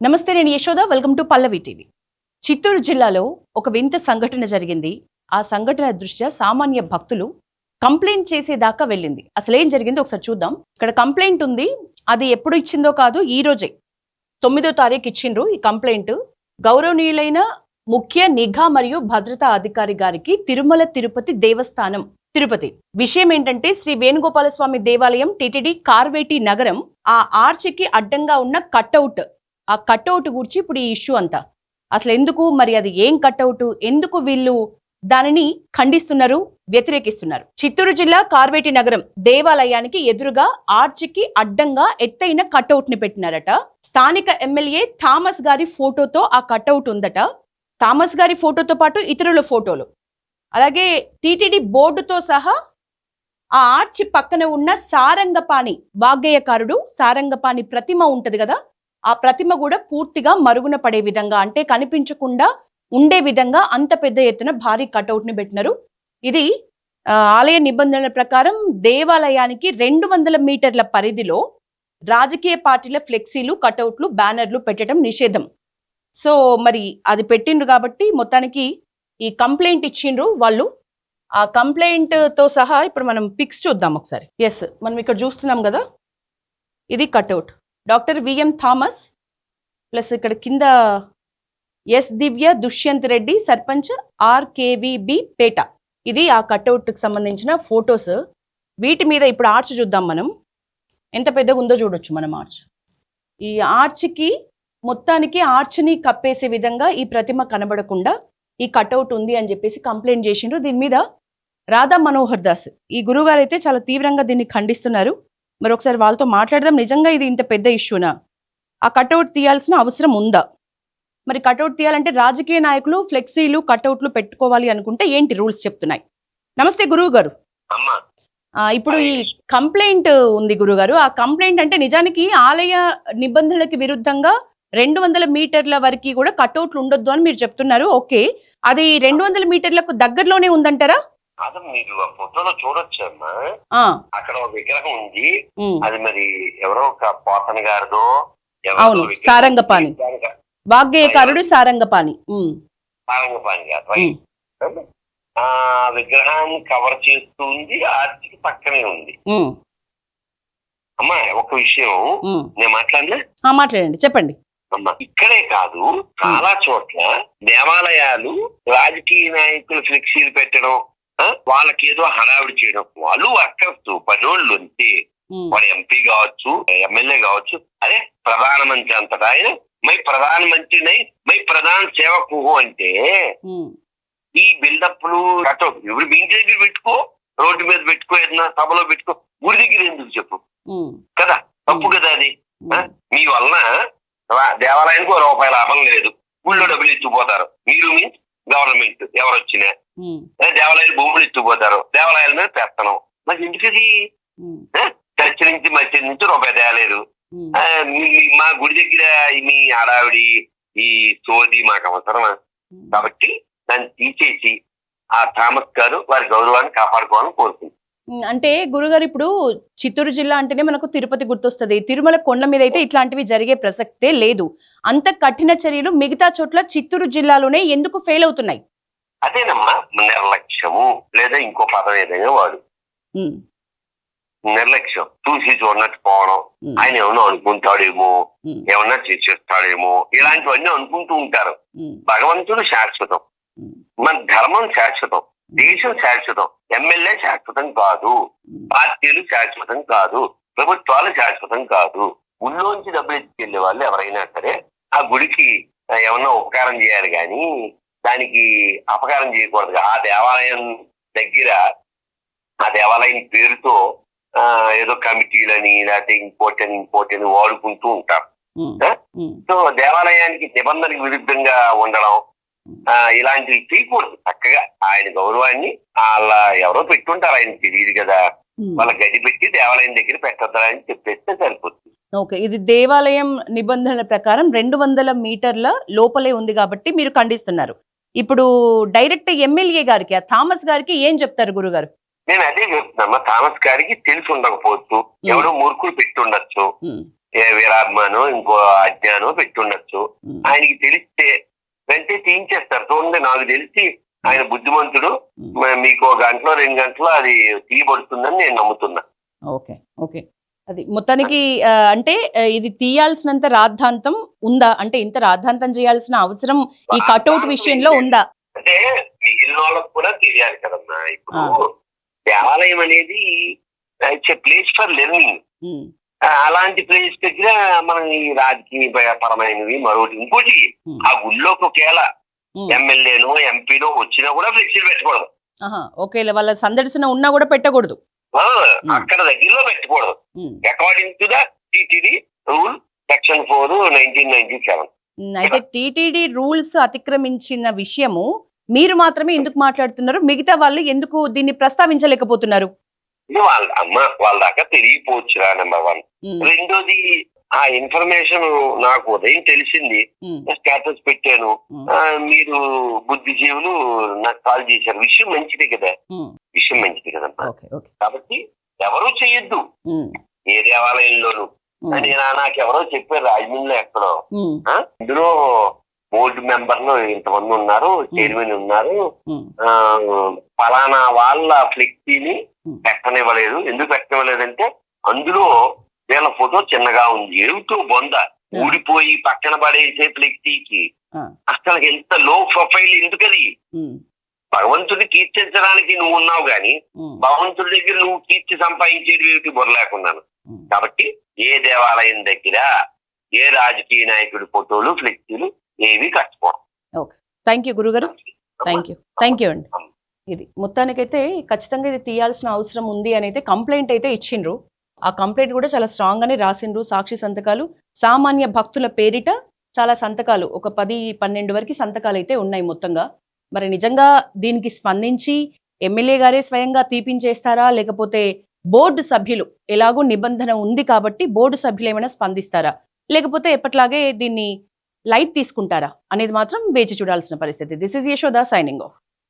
నమస్తే, నేను Yashoda. Welcome to Pallavi TV. Chittoor జిల్లాలో ఒక వింత సంఘటన జరిగింది. ఆ సంఘటన దృష్ట్యా సామాన్య భక్తులు కంప్లైంట్ చేసేదాకా వెళ్ళింది. అసలు ఏం జరిగిందో ఒకసారి చూద్దాం. ఇక్కడ కంప్లైంట్ ఉంది. అది ఎప్పుడు ఇచ్చిందో కాదు, ఈ రోజే 9వ తారీఖు ఇచ్చిండ్రు ఈ కంప్లైంట్. గౌరవనీయులైన ముఖ్య నిఘా మరియు భద్రతా అధికారి గారికి, తిరుమల తిరుపతి దేవస్థానం తిరుపతి. విషయం ఏంటంటే, శ్రీ వేణుగోపాలస్వామి దేవాలయం టిటిడి కార్వేటి నగరం ఆ ఆర్చికి అడ్డంగా ఉన్న కట్అవుట్, ఆ కట్అవుట్ గురించి ఇప్పుడు ఈ ఇష్యూ అంతా. అసలు ఎందుకు, మరి అది ఏం కట్అవుట్, ఎందుకు వీళ్ళు దానిని ఖండిస్తున్నారు, వ్యతిరేకిస్తున్నారు? చిత్తూరు జిల్లా కార్వేటి నగరం దేవాలయానికి ఎదురుగా ఆర్చికి అడ్డంగా ఎత్తైన కట్అవుట్ ని పెట్టినారట. స్థానిక ఎమ్మెల్యే థామస్ గారి ఫోటోతో ఆ కట్అవుట్ ఉందట. థామస్ గారి ఫోటోతో పాటు ఇతరుల ఫోటోలు, అలాగే టిటిడి బోర్డుతో సహా ఆ ఆర్చి పక్కన ఉన్న సారంగపాణి వాగ్గేయకారుడు సారంగపాణి ప్రతిమ ఉంటది కదా, ఆ ప్రతిమ కూడా పూర్తిగా మరుగున పడే విధంగా, అంటే కనిపించకుండా ఉండే విధంగా అంత పెద్ద ఎత్తున భారీ కట్అవుట్ ని పెట్టినారు. ఇది ఆలయ నిబంధనల ప్రకారం దేవాలయానికి 200 మీటర్ల పరిధిలో రాజకీయ పార్టీల ఫ్లెక్సీలు, కట్అవుట్లు, బ్యానర్లు పెట్టడం నిషేధం. సో మరి అది పెట్టిండ్రు కాబట్టి మొత్తానికి ఈ కంప్లైంట్ ఇచ్చిండ్రు వాళ్ళు. ఆ కంప్లైంట్ తో సహా ఇప్పుడు మనం పిక్స్ చూద్దాం ఒకసారి. ఎస్, మనం ఇక్కడ చూస్తున్నాం కదా, ఇది cutout. Doctor VM Thomas plus ఇక్కడ కింద ఎస్ దివ్య దుష్యంత్ రెడ్డి, సర్పంచ్ ఆర్కేవిబి పేట. ఇది ఆ కట్అవుట్కి సంబంధించిన ఫొటోస్. వీటి మీద ఇప్పుడు ఆర్చ్ చూద్దాం మనం. ఎంత పెద్దగా ఉందో చూడొచ్చు మనం ఆర్చ్. ఈ ఆర్చ్కి మొత్తానికి ఆర్చ్ని కప్పేసే విధంగా ఈ ప్రతిమ కనబడకుండా ఈ కట్అవుట్ ఉంది అని చెప్పేసి కంప్లైంట్ చేసిండ్రు. దీని మీద రాధా మనోహర్ దాస్, ఈ గురుగారు అయితే చాలా తీవ్రంగా దీన్ని ఖండిస్తున్నారు. మరి ఒకసారి వాళ్ళతో మాట్లాడదాం. నిజంగా ఇది ఇంత పెద్ద ఇష్యూనా? ఆ కట్అవుట్ తీయాల్సిన అవసరం ఉందా? మరి కట్అవుట్ తీయాలంటే రాజకీయ నాయకులు ఫ్లెక్సీలు, కట్అవుట్లు పెట్టుకోవాలి అనుకుంటే ఏంటి రూల్స్ చెప్తున్నాయి? నమస్తే గురువు గారు. ఇప్పుడు ఈ కంప్లైంట్ ఉంది గురుగారు, ఆ కంప్లైంట్ అంటే నిజానికి ఆలయ నిబంధనలకి విరుద్ధంగా 200 మీటర్ల వరకు కూడా కట్అవుట్లు ఉండొద్దు అని మీరు చెప్తున్నారు. ఓకే, అది 200 మీటర్లకు దగ్గరలోనే ఉందంటారా? మీరు ఆ ఫోటోలో చూడొచ్చమ్మా, అక్కడ ఒక విగ్రహం ఉంది. అది మరి ఎవరో ఒక పోతన గారిదో. అవును, సారంగపాణి వాగ్గేయకారుడు సారంగపాణి గారు ఆ విగ్రహాన్ని కవర్ చేస్తూ ఉంది, ఆర్చికి పక్కనే ఉంది. అమ్మా ఒక విషయం నేను మాట్లాడండి, చెప్పండి. అమ్మా ఇక్కడే కాదు, చాలా చోట్ల దేవాలయాలు రాజకీయ నాయకులు ఫ్లెక్సీలు పెట్టడం, వాళ్ళకి ఏదో హడావిడి చేయడం, వాళ్ళు వర్కర్స్ పనోళ్ళు అంతే. వాడు ఎంపీ కావచ్చు, ఎమ్మెల్యే కావచ్చు, అదే ప్రధానమంత్రి అంతటా ఆయన మై ప్రధానమంత్రి మై ప్రధాన సేవకు అంటే ఈ బిల్డప్లు కట్టవు. ఇప్పుడు మీ ఇంటి దగ్గర పెట్టుకో, రోడ్డు మీద పెట్టుకో, ఏదైనా సభలో పెట్టుకో, ఊరి దగ్గర ఎందుకు చెప్పు కదా, తప్పు కదా అది. మీ వలన దేవాలయానికి ₹1 లాభం లేదు, ఊళ్ళో డబ్బులు ఎత్తుకుపోతారు. మీరు మీన్స్ గవర్నమెంట్ ఎవరు వచ్చినా దేవాలయాలు భూములు ఎత్తుకుపోతారు, దేవాలయాల మీద పెత్తనం. మరి ఎందుకది? చర్చ నుంచి మధ్య నుంచి ₹1 తేలేదు. మా గుడి దగ్గర మీ హడావిడి, ఈ సోది మాకు అవసరమా? కాబట్టి దాన్ని తీసేసి ఆ థామస్ గారు వారి గౌరవాన్ని కాపాడుకోవాలని కోరుకుంటున్నాను. అంటే గురుగారు, ఇప్పుడు చిత్తూరు జిల్లా అంటేనే మనకు తిరుపతి గుర్తొస్తుంది. తిరుమల కొండ మీద అయితే ఇట్లాంటివి జరిగే ప్రసక్తే లేదు. అంత కఠిన చర్యలు మిగతా చోట్ల చిత్తూరు జిల్లాలోనే ఎందుకు ఫెయిల్ అవుతున్నాయి? అదేనమ్మా, నిర్లక్ష్యము లేదా ఇంకో పదం ఏదైనా వాడు. నిర్లక్ష్యం, చూసి చూడనట్టు పోవడం, ఆయన ఏమన్నా అనుకుంటాడేమో, ఏమన్నా చేసేస్తాడేమో, ఇలాంటివన్నీ అనుకుంటూ ఉంటారు. భగవంతుడు శాశ్వతం, మన ధర్మం శాశ్వతం, దేశం శాశ్వతం, ఎమ్మెల్యే శాశ్వతం కాదు, పార్టీలు శాశ్వతం కాదు, ప్రభుత్వాలు శాశ్వతం కాదు. ఊళ్ళోంచి డబ్బులు ఎత్తుకెళ్లే వాళ్ళు ఎవరైనా సరే ఆ గుడికి ఏమన్నా ఉపకారం చేయాలి కానీ దానికి అపకారం చేయకూడదు. ఆ దేవాలయం దగ్గర ఆ దేవాలయం పేరుతో ఏదో కమిటీలని లేకపోతే ఇంకోటి వాడుకుంటూ ఉంటారు. సో దేవాలయానికి నిబంధనకు విరుద్ధంగా ఉండడం, ఇలాంటివి చేయకూడదు. చక్కగా ఆయన గౌరవాన్ని వాళ్ళ ఎవరో పెట్టుంటారు, ఆయన తెలియదు కదా, వాళ్ళ గది పెట్టి దేవాలయం దగ్గర పెట్టద్దా అని చెప్పేస్తే సరిపోతుంది. ఓకే, ఇది దేవాలయం నిబంధనల ప్రకారం 200 మీటర్ల లోపలే ఉంది కాబట్టి మీరు ఖండిస్తున్నారు. ఇప్పుడు డైరెక్ట్ ఎమ్మెల్యే గారికి, ఆ థామస్ గారికి ఏం చెప్తారు గురుగారు? నేను అదే చెప్తున్నా, థామస్ గారికి తెలిసి ఉండకపోవచ్చు, ఎవరో మూర్ఖులు పెట్టి ఉండొచ్చు. విరాత్మానో ఇంకో అజ్ఞానో పెట్టుండొచ్చు. ఆయనకి తెలిస్తే వెంటనే తీయించేస్తారు. చూడండి, నాకు తెలిసి ఆయన బుద్ధిమంతుడు. మీకు 1 గంటలో 2 గంటలో అది తీయబడుతుందని నేను నమ్ముతున్నా. ఓకే ఓకే, అది మొత్తానికి అంటే ఇది తీయాల్సినంత రాద్ధాంతం ఉందా? అంటే ఇంత రాద్ధాంతం చేయాల్సిన అవసరం ఈ కట్అవుట్ విషయంలో ఉందా? అంటే మిగిలిన వాళ్ళకు కూడా తెలియాలి కదమ్మా. ఇప్పుడు దేవాలయం అనేది it's a place for learning. అలాంటి ప్లేస్ దగ్గర మనం ఈ రాజకీయ పరమైనవి మరొకటి ఇంకోటి, ఆ గుళ్ళోకి ఒకవేళ ఎమ్మెల్యేనో ఎంపీనో వచ్చినా కూడా ఫ్లెక్సీలు పెట్టకూడదు. ఓకే, వాళ్ళ సందర్శన ఉన్నా కూడా పెట్టకూడదు, అక్కడ దగ్గరలో పెట్టకూడదు. According to the TTD rule section 4 1997. అయితే టిటిడి రూల్స్ అతిక్రమించిన విషయము మీరు మాత్రమే ఎందుకు మాట్లాడుతున్నారు? మిగతా వాళ్ళు ఎందుకు దీన్ని ప్రస్తావించలేకపోతున్నారు? వాళ్ళ దాకా తెలియపోవచ్చురా, నెంబర్ 1. రెండోది, ఆ ఇన్ఫర్మేషన్ నాకు ఉదయం తెలిసింది, స్టేటస్ పెట్టాను, మీరు బుద్ధిజీవులు నాకు కాల్ చేశారు. విషయం మంచిదే కదా, విషయం మంచిది కదమ్మా. కాబట్టి ఎవరూ చెయ్యొద్దు ఏ దేవాలయంలోనూ. నాకెవరో చెప్పారు, రాజమండ్రిలో ఎక్కడో, ఇందులో బోర్డు మెంబర్లు ఇంతమంది ఉన్నారు, చైర్మన్ ఉన్నారు, ఫలానా వాళ్ళ ఫ్లెక్సీని పెట్టనివ్వలేదు. ఎందుకు పెట్టనివ్వలేదంటే అందులో వీళ్ళ ఫోటో చిన్నగా ఉంది. ఏమిటో బొంద ఊడిపోయి పక్కన పడేసే ఫ్లెక్సీకి అసలు ఎంత లో ప్రొఫైల్ ఎందుకది? భగవంతుడిని కీర్తించడానికి నువ్వు ఉన్నావు గాని భగవంతుడి దగ్గర నువ్వు కీర్తి సంపాదించేది ఏమిటి బొరలేకున్నాను. కాబట్టి ఏ దేవాలయం దగ్గర ఏ రాజకీయ నాయకుడి ఫోటోలు ఫ్లెక్సీలు ఏవి కట్టుకోవడం. ఓకే, థ్యాంక్ యూ గురుగారు, థ్యాంక్ యూ అండి. ఇది మొత్తానికైతే ఖచ్చితంగా ఇది తీయాల్సిన అవసరం ఉంది అని అయితే కంప్లైంట్ అయితే ఇచ్చిండ్రు. ఆ కంప్లైంట్ కూడా చాలా స్ట్రాంగ్ గానే రాసిండ్రు. సాక్షి సంతకాలు, సామాన్య భక్తుల పేరిట చాలా సంతకాలు, ఒక 10-12 వరకు సంతకాలు అయితే ఉన్నాయి మొత్తంగా. మరి నిజంగా దీనికి స్పందించి ఎమ్మెల్యే గారే స్వయంగా తీపించేస్తారా, లేకపోతే బోర్డు సభ్యులు, ఎలాగో నిబంధన ఉంది కాబట్టి బోర్డు సభ్యులు ఏమైనా స్పందిస్తారా, లేకపోతే ఎప్పట్లాగే దీన్ని లైట్ తీసుకుంటారా అనేది మాత్రం వేచి చూడాల్సిన పరిస్థితి. This is Yashoda signing off.